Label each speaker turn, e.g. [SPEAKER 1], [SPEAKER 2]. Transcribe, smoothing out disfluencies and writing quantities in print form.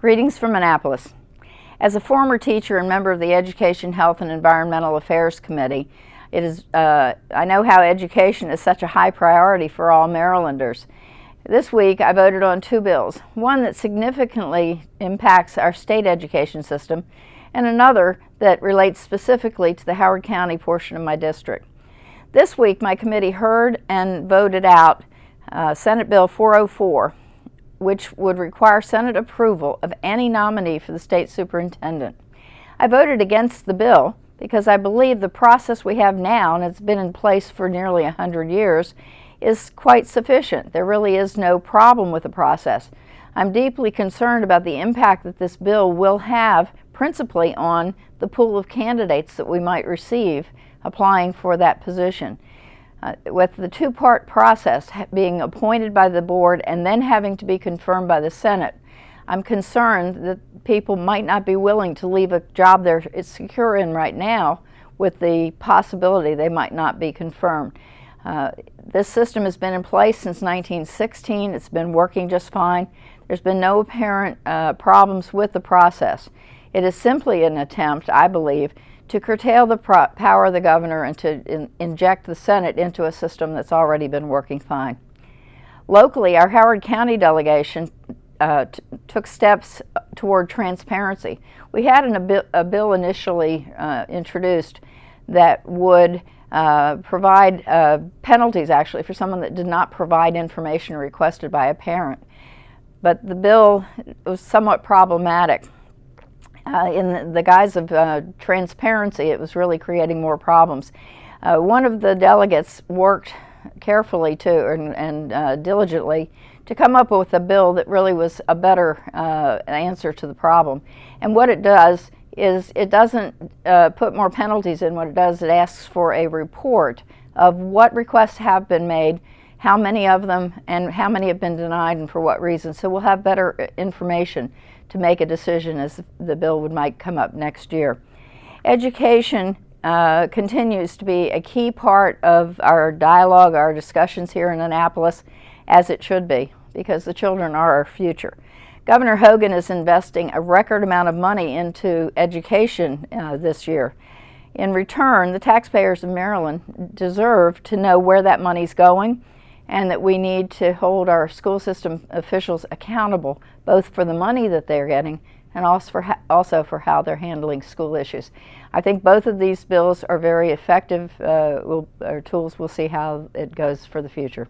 [SPEAKER 1] Greetings from Annapolis. As a former teacher and member of the Education, Health, and Environmental Affairs Committee, I know how education is such a high priority for all Marylanders. This week I voted on two bills, one that significantly impacts our state education system and another that relates specifically to the Howard County portion of my district. This week my committee heard and voted out Senate Bill 404, which would require Senate approval of any nominee for the state superintendent. I voted against the bill because I believe the process we have now, and it's been in place for nearly 100 years, is quite sufficient. There really is no problem with the process. I'm deeply concerned about the impact that this bill will have principally on the pool of candidates that we might receive applying for that position. With the two-part process being appointed by the board and then having to be confirmed by the Senate, I'm concerned that people might not be willing to leave a job they're secure in right now with the possibility they might not be confirmed. This system has been in place since 1916. It's been working just fine. There's been no apparent problems with the process. It is simply an attempt, I believe, to curtail the power of the governor and to inject the Senate into a system that's already been working fine. Locally, our Howard County delegation took steps toward transparency. We had a bill initially introduced that would provide penalties, actually, for someone that did not provide information requested by a parent. But the bill was somewhat problematic. In the guise of transparency, it was really creating more problems. One of the delegates worked carefully and diligently to come up with a bill that really was a better answer to the problem. And what it does is it doesn't put more penalties in. What it does, it asks for a report of what requests have been made, how many of them, and how many have been denied and for what reason. So we'll have better information to make a decision as the bill might come up next year. Education continues to be a key part of our dialogue, our discussions here in Annapolis, as it should be, because the children are our future. Governor Hogan is investing a record amount of money into education this year. In return, the taxpayers of Maryland deserve to know where that money's going, and that we need to hold our school system officials accountable both for the money that they're getting and also for how they're handling school issues. I think both of these bills are very effective tools. We'll see how it goes for the future.